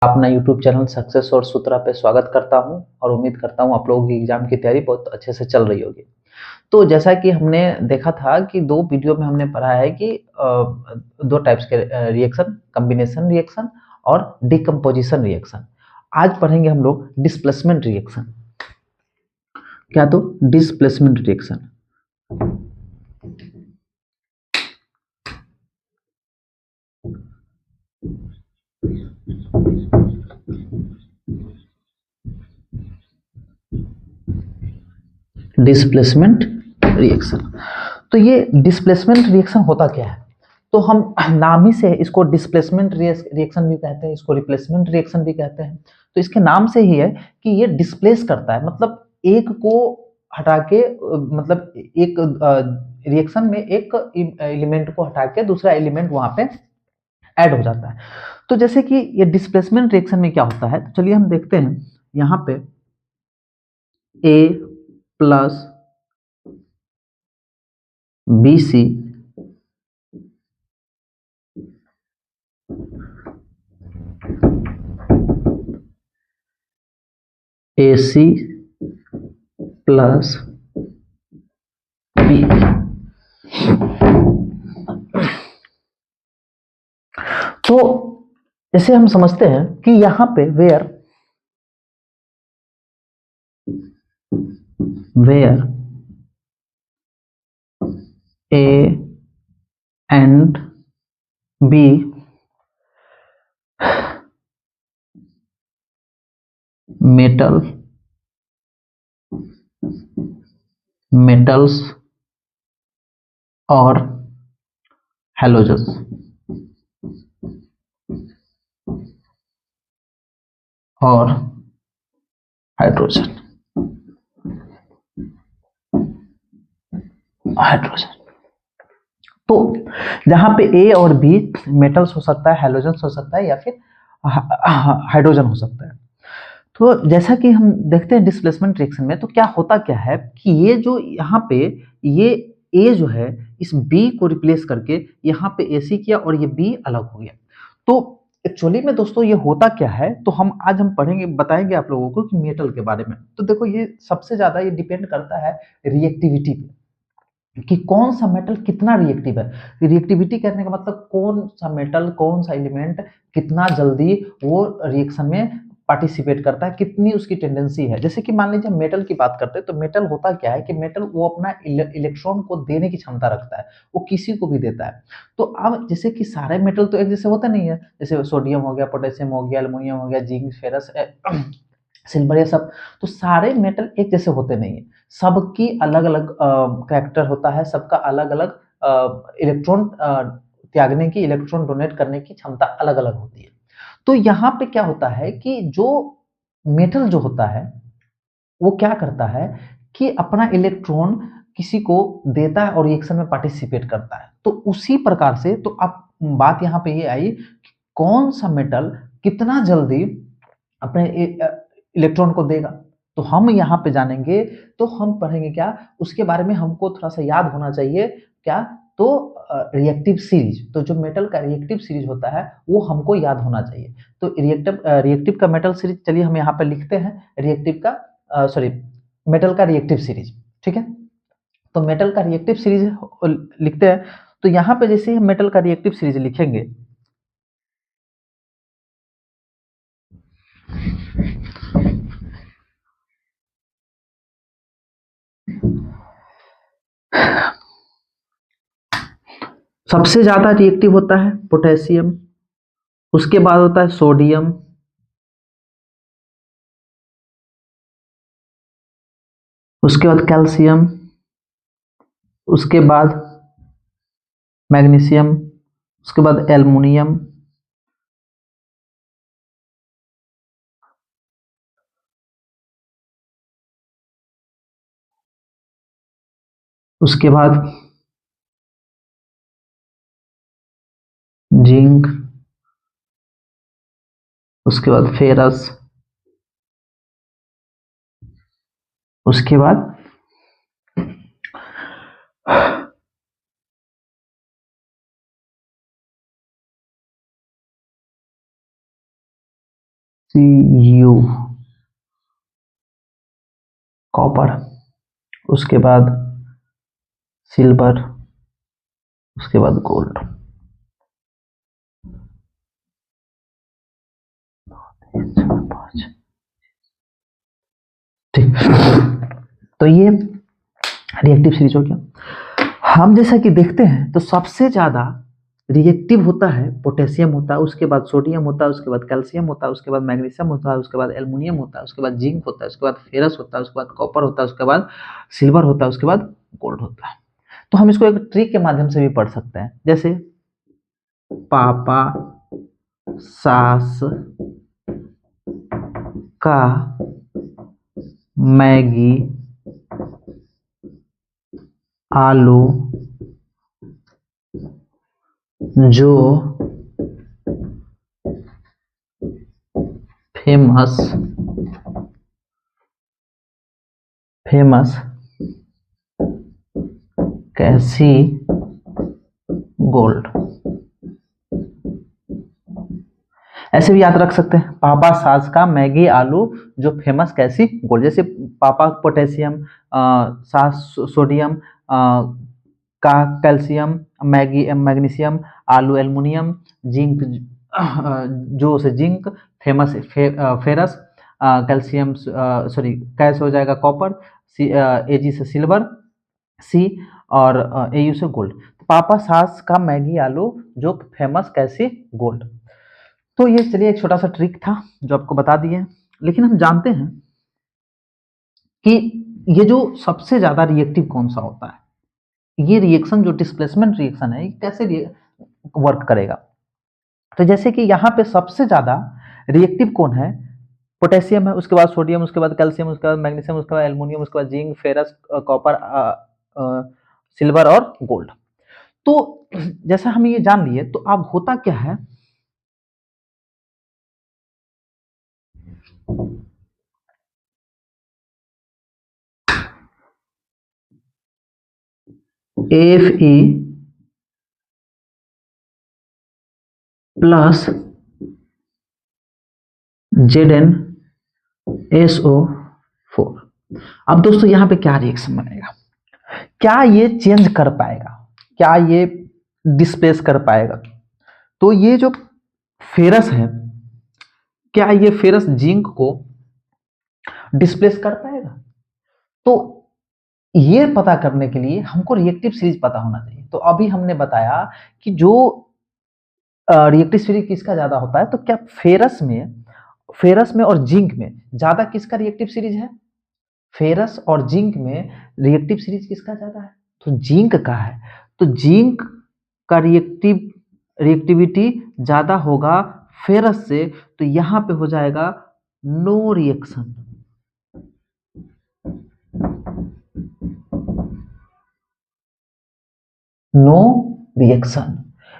अपना YouTube channel success और सूत्रा पे स्वागत करता हूं और उम्मीद करता हूं आप लोगों की एग्जाम की तैयारी बहुत अच्छे से चल रही होगी। तो जैसा कि हमने देखा था कि दो वीडियो में हमने पढ़ा है कि दो टाइप्स के रिएक्शन, कॉम्बिनेशन रिएक्शन और डिकम्पोजिशन रिएक्शन। आज पढ़ेंगे हम लोग डिस्प्लेसमेंट रिएक्शन। क्या? तो डिस्प्लेसमेंट रिएक्शन। Displacement reaction. तो ये डिस्प्लेसमेंट रिएक्शन होता क्या है? तो हम नाम ही से इसको डिस्प्लेसमेंट रिएक्शन भी कहते हैं, इसको रिप्लेसमेंट रिएक्शन भी कहते हैं। तो इसके नाम से ही है कि ये डिस्प्लेस करता है, मतलब एक को हटा के मतलब एक रिएक्शन में एक एलिमेंट को हटा के दूसरा एलिमेंट वहां पे ऐड हो जाता है। तो जैसे कि ये डिस्प्लेसमेंट रिएक्शन में क्या होता है, तो चलिए हम देखते हैं। यहाँ पे A plus B C A C plus B. तो जैसे हम समझते हैं कि यहां पे where A and B metal metals और हैलोजन्स और हाइड्रोजन हाइड्रोजन। तो जहां पे ए और बी मेटल्स हो सकता है, हैलोजन्स हो सकता है, या फिर हाइड्रोजन हो सकता है। तो जैसा कि हम देखते हैं डिस्प्लेसमेंट रिएक्शन में, तो क्या होता क्या है कि ये जो यहाँ पे ये ए जो है इस बी को रिप्लेस करके यहाँ पे एसी किया और ये बी अलग हो गया। तो एक्चुअली में दोस्तों ये होता क्या है, तो आज हम पढ़ेंगे, बताएंगे आप लोगों को कि मेटल के बारे में। तो देखो, ये सबसे ज्यादा ये डिपेंड करता है रिएक्टिविटी पे कि कौन सा मेटल कितना रिएक्टिव है। रिएक्टिविटी कहने का मतलब कौन सा मेटल, कौन सा एलिमेंट कितना जल्दी वो रिएक्शन में पार्टिसिपेट करता है, कितनी उसकी टेंडेंसी है। जैसे कि मान लीजिए मेटल की बात करते हैं, तो मेटल होता क्या है कि मेटल वो अपना इलेक्ट्रॉन को देने की क्षमता रखता है, वो किसी को भी देता है। तो अब जैसे कि सारे मेटल तो एक जैसे होता नहीं है, जैसे सोडियम हो गया, पोटेशियम हो गया, एल्युमिनियम हो गया, जिंक, फेरस, सिल्वर, ये सब। तो सारे मेटल एक जैसे होते नहीं है, सबकी अलग अलग कैरेक्टर होता है, सबका अलग अलग इलेक्ट्रॉन त्यागने की, इलेक्ट्रॉन डोनेट करने की क्षमता अलग अलग होती है। तो यहाँ पे क्या होता है कि जो मेटल जो होता है वो क्या करता है कि अपना इलेक्ट्रॉन किसी को देता है और रिएक्शन में पार्टिसिपेट करता है। तो उसी प्रकार से तो अब बात यहाँ पे ये आई कि कौन सा मेटल कितना जल्दी अपने इलेक्ट्रॉन को देगा। तो हम यहाँ पे जानेंगे, तो हम पढ़ेंगे क्या उसके बारे में, हमको थोड़ा सा याद होना चाहिए। क्या? तो रिएक्टिव सीरीज, तो जो मेटल का रिएक्टिव सीरीज होता है वो हमको याद होना चाहिए। तो रिएक्टिव का मेटल सीरीज, चलिए हम यहाँ पे लिखते हैं रिएक्टिव का, सॉरी, मेटल का रिएक्टिव सीरीज। ठीक है, तो मेटल का रिएक्टिव सीरीज लिखते हैं। तो यहाँ पे जैसे हम मेटल का रिएक्टिव सीरीज लिखेंगे, सबसे ज्यादा रिएक्टिव होता है पोटेशियम, उसके बाद होता है सोडियम, उसके बाद कैल्शियम, उसके बाद मैग्नीशियम, उसके बाद एल्युमिनियम, उसके बाद जिंक, उसके बाद फेरस, उसके बाद Cu कॉपर, उसके बाद सिल्वर, उसके बाद गोल्ड। ठीक, तो ये रिएक्टिव सीरीज हो गया। हम जैसा कि देखते हैं तो सबसे ज्यादा रिएक्टिव होता है पोटेशियम होता है, उसके बाद सोडियम होता है, उसके बाद कैल्शियम होता है, उसके बाद मैग्नीशियम होता है, उसके बाद एल्युमिनियम होता है, उसके बाद जिंक होता है, उसके बाद फेरस होता है, उसके बाद कॉपर होता है, उसके बाद सिल्वर होता है, उसके बाद गोल्ड होता है। तो हम इसको एक ट्रिक के माध्यम से भी पढ़ सकते हैं, जैसे पापा सास का मैगी आलू जो फेमस कैसी गोल्ड। ऐसे भी याद रख सकते हैं, पापा सास का मैगी आलू जो फेमस कैसी गोल्ड। जैसे पापा पोटेशियम, सास सोडियम, का कैल्शियम, मैगी मैग्नीशियम, आलू एल्युमिनियम, जिंक जो से zinc, famous ferrous, calcium sorry कैस हो जाएगा कॉपर, एजी से सिल्वर, सी और एयू से गोल्ड। पापा सास का मैगी आलू जो फेमस कैसी गोल्ड। तो ये चलिए एक छोटा सा ट्रिक था जो आपको बता दिए। लेकिन हम जानते हैं कि ये जो सबसे ज्यादा रिएक्टिव कौन सा होता है, ये रिएक्शन जो डिस्प्लेसमेंट रिएक्शन है, ये कैसे वर्क करेगा। तो जैसे कि यहाँ पे सबसे ज्यादा रिएक्टिव कौन है, पोटेशियम है, उसके बाद सोडियम, उसके बाद कैल्शियम, उसके बाद मैग्नीशियम, उसके बाद एल्युमिनियम, उसके बाद जिंक फेरस कॉपर सिल्वर और गोल्ड। तो जैसा हम ये जान लिए, तो अब होता क्या है, Fe प्लस ZnSO4। अब दोस्तों यहाँ पे क्या रिएक्शन बनेगा, क्या ये चेंज कर पाएगा, क्या ये डिस्प्लेस कर पाएगा। तो ये जो फेरस है, क्या ये फेरस जिंक को डिस्प्लेस कर पाएगा। तो ये पता करने के लिए हमको रिएक्टिव सीरीज पता होना चाहिए। तो अभी हमने बताया कि जो रिएक्टिव सीरीज किसका ज्यादा होता है, तो क्या फेरस में और जिंक में ज्यादा किसका रिएक्टिव सीरीज है, फेरस और जिंक में रिएक्टिव सीरीज किसका ज्यादा है, तो जिंक का है। तो जिंक का रिएक्टिविटी ज्यादा होगा फेरस से, तो यहां पे हो जाएगा नो रिएक्शन। No reaction.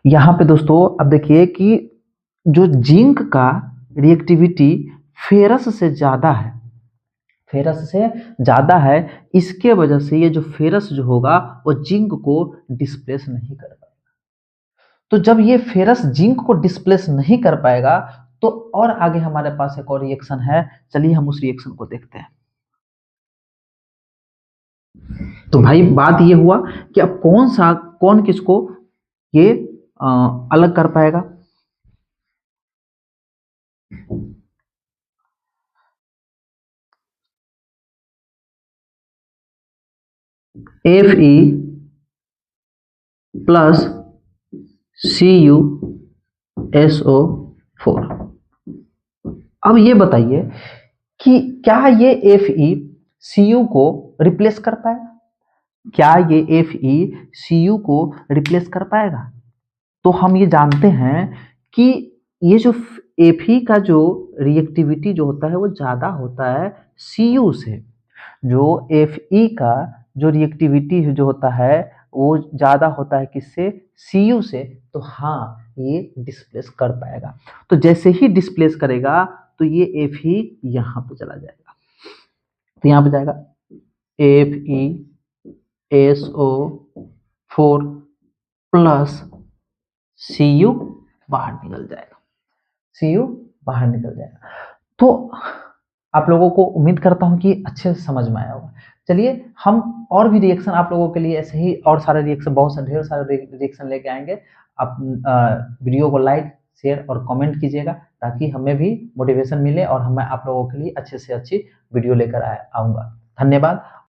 यहां पे दोस्तों अब देखिए कि जो जिंक का रिएक्टिविटी फेरस से ज्यादा है, फेरस से ज्यादा है, इसके वजह से ये जो फेरस जो होगा वो जिंक को डिस्प्लेस नहीं कर पाएगा। तो जब ये फेरस जिंक को डिस्प्लेस नहीं कर पाएगा, तो और आगे हमारे पास एक और रिएक्शन है, चलिए हम उस रिएक्शन को देखते हैं। तो भाई बात ये हुआ कि अब कौन किसको ये अलग कर पाएगा। Fe plus CuSO4। अब ये बताइए कि क्या ये Fe Cu को रिप्लेस कर पाएगा, क्या ये Fe Cu को रिप्लेस कर पाएगा। तो हम ये जानते हैं कि ये जो Fe का जो रिएक्टिविटी जो होता है वो ज्यादा होता है Cu से। जो Fe का जो रिएक्टिविटी जो होता है वो ज्यादा होता है किससे, Cu से। तो हाँ ये डिस्प्लेस कर पाएगा। तो जैसे ही डिस्प्लेस करेगा तो ये Fe यहाँ पे चला जाएगा, तो यहाँ पे जाएगा FeSO4 प्लस Cu बाहर निकल जाएगा, Cu बाहर निकल जाएगा। तो आप लोगों को उम्मीद करता हूँ कि अच्छे से समझ में आया होगा। चलिए हम और भी रिएक्शन आप लोगों के लिए ऐसे ही और सारे रिएक्शन, बहुत सारे ढेर सारे रिएक्शन लेके आएँगे। आप वीडियो को लाइक, शेयर और कमेंट कीजिएगा ताकि हमें भी मोटिवेशन मिले और मैं आप लोगों के लिए अच्छे से अच्छी वीडियो लेकर आऊँगा। धन्यवाद।